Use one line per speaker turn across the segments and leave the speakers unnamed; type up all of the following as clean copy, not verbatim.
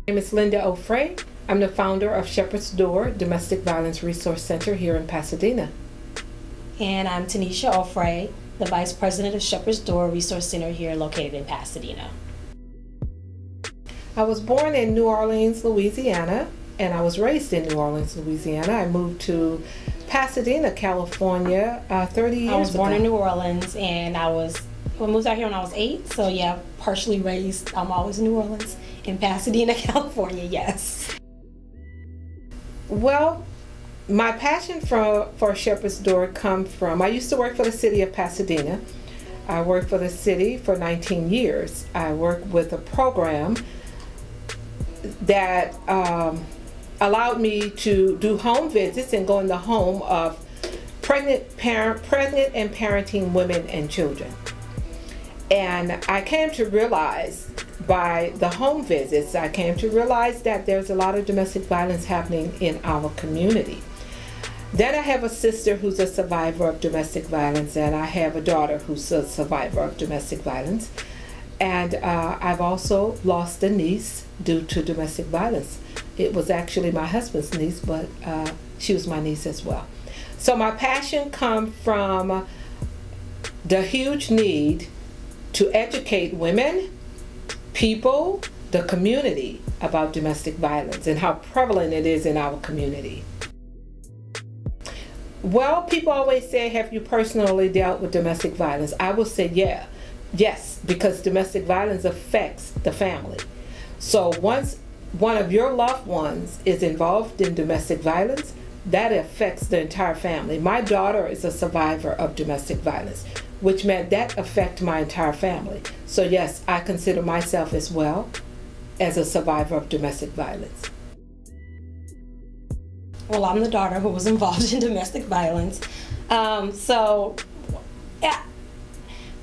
My name is Linda I'm the founder of Shepherd's Door Domestic Violence Resource Center here in Pasadena.
And I'm Tunisia, the Vice President of Shepherd's Door Resource Center here located in Pasadena.
I was born in New Orleans, Louisiana, and I was raised in New Orleans, Louisiana. I moved to Pasadena, California 30 years ago.
I was born in New Orleans, and I moved out here when I was 8, so yeah, partially raised. I'm always in New Orleans. In Pasadena, California, yes.
Well, my passion for Shepherd's Door come from, I used to work for the city of Pasadena. I worked for the city for 19 years. I worked with a program that allowed me to do home visits and go in the home of pregnant and parenting women and children. And I came to realize by the home visits, I came to realize that there's a lot of domestic violence happening in our community. Then I have a sister who's a survivor of domestic violence, and I have a daughter who's a survivor of domestic violence. And I've also lost a niece due to domestic violence. It was actually my husband's niece, but she was my niece as well. So my passion comes from the huge need to educate women, people, the community about domestic violence and how prevalent it is in our community. Well, people always say, have you personally dealt with domestic violence? I will say yes, because domestic violence affects the family. So once one of your loved ones is involved in domestic violence, that affects the entire family. My daughter is a survivor of domestic violence, which meant that affected my entire family. So yes, I consider myself as well as a survivor of domestic violence.
Well, I'm the daughter who was involved in domestic violence. So yeah,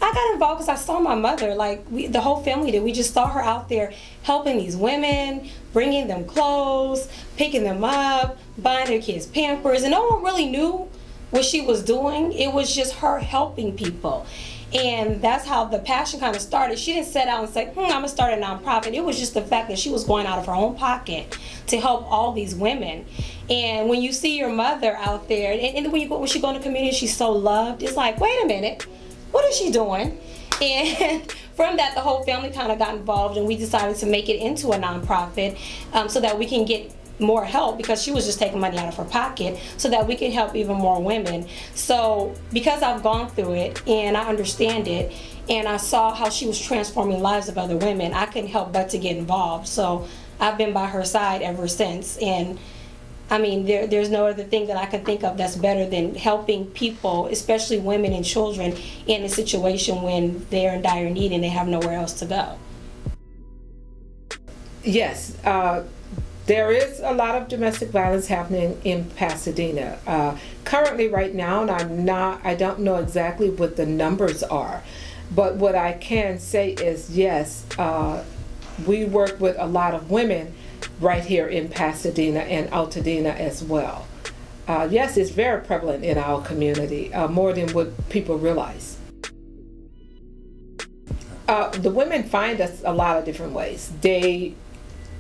I got involved because I saw my mother, the whole family did. We just saw her out there helping these women, bringing them clothes, picking them up, buying their kids Pampers, and no one really knew what she was doing. It was just her helping people. And that's how the passion kind of started. She didn't set out and say, I'm gonna start a nonprofit. It was just the fact that she was going out of her own pocket to help all these women. And when you see your mother out there, and when she go in the community, she's so loved, it's like, wait a minute, what is she doing? And from that, the whole family kind of got involved, and we decided to make it into a nonprofit so that we can get more help, because she was just taking money out of her pocket, so that we can help even more women. So because I've gone through it and I understand it, and I saw how she was transforming lives of other women, I couldn't help but to get involved. So I've been by her side ever since. And I mean, there's no other thing that I can think of that's better than helping people, especially women and children, in a situation when they're in dire need and they have nowhere else to go.
Yes, there is a lot of domestic violence happening in Pasadena. Currently, right now, and I don't know exactly what the numbers are, but what I can say is yes, we work with a lot of women right here in Pasadena and Altadena as well. Yes, it's very prevalent in our community, more than what people realize. The women find us a lot of different ways. They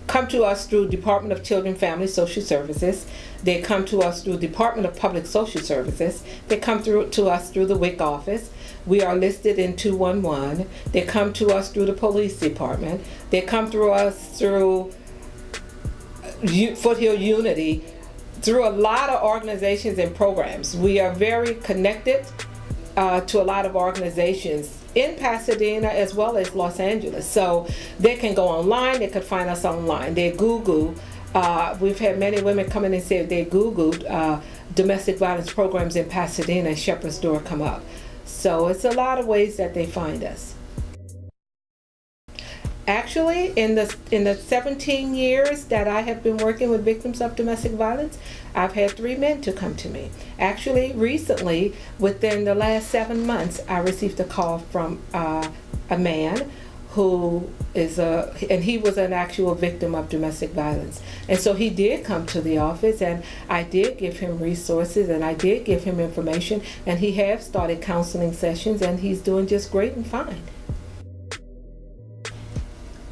come to us through Department of Children, Family, Social Services. They come to us through Department of Public Social Services. They come to us through the WIC office. We are listed in 211. They come to us through the police department. They come through us through Foothill Unity, through a lot of organizations and programs. We are very connected to a lot of organizations in Pasadena as well as Los Angeles. So they can go online, they could find us online. They Google, we've had many women come in and say they Googled domestic violence programs in Pasadena, and Shepherd's Door come up. So it's a lot of ways that they find us. Actually, in the 17 years that I have been working with victims of domestic violence, I've had 3 men to come to me. Actually, recently, within the last 7 months, I received a call from a man who he was an actual victim of domestic violence. And so he did come to the office, and I did give him resources, and I did give him information, and he has started counseling sessions, and he's doing just great and fine.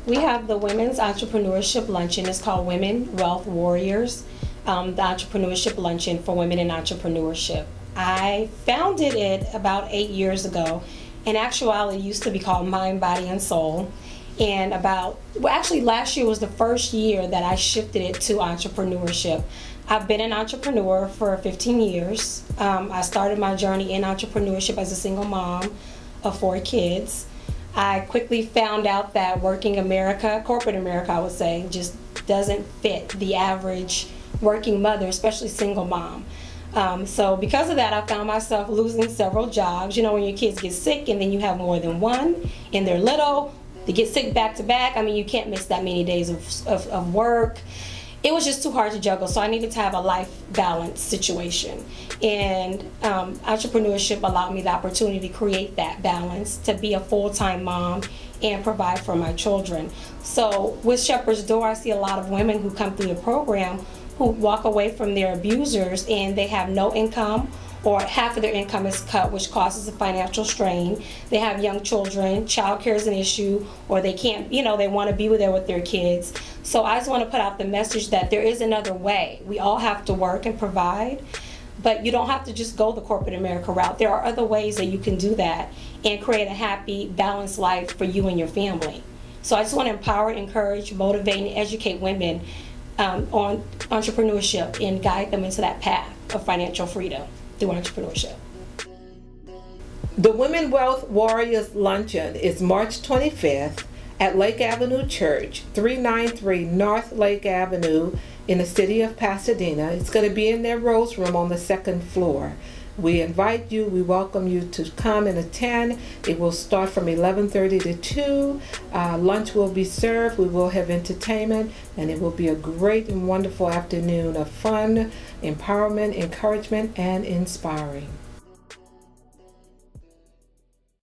We have the Women's Entrepreneurship Luncheon. It's called Women Wealth Warriors, the Entrepreneurship Luncheon for Women in Entrepreneurship. I founded it about 8 years ago. In actuality, it used to be called Mind, Body, and Soul. And actually last year was the first year that I shifted it to entrepreneurship. I've been an entrepreneur for 15 years. I started my journey in entrepreneurship as a single mom of 4 kids. I quickly found out that working America, corporate America I would say, just doesn't fit the average working mother, especially single mom. So because of that, I found myself losing several jobs. You know, when your kids get sick and then you have more than one and they're little, they get sick back to back. I mean, you can't miss that many days of work. It was just too hard to juggle, so I needed to have a life balance situation. And entrepreneurship allowed me the opportunity to create that balance, to be a full-time mom and provide for my children. So with Shepherd's Door, I see a lot of women who come through the program who walk away from their abusers and they have no income, or half of their income is cut, which causes a financial strain. They have young children, childcare is an issue, or they can't, they want to be there with their kids. So I just want to put out the message that there is another way. We all have to work and provide, but you don't have to just go the corporate America route. There are other ways that you can do that and create a happy, balanced life for you and your family. So I just want to empower, encourage, motivate, and educate women on entrepreneurship and guide them into that path of financial freedom through entrepreneurship.
The Women Wealth Warriors Luncheon is March 25th at Lake Avenue Church, 393 North Lake Avenue in the city of Pasadena. It's going to be in their Rose Room on the 2nd floor. We invite you, we welcome you to come and attend. It will start from 11:30 to 2. Lunch will be served. We will have entertainment, and it will be a great and wonderful afternoon of fun, empowerment, encouragement, and inspiring.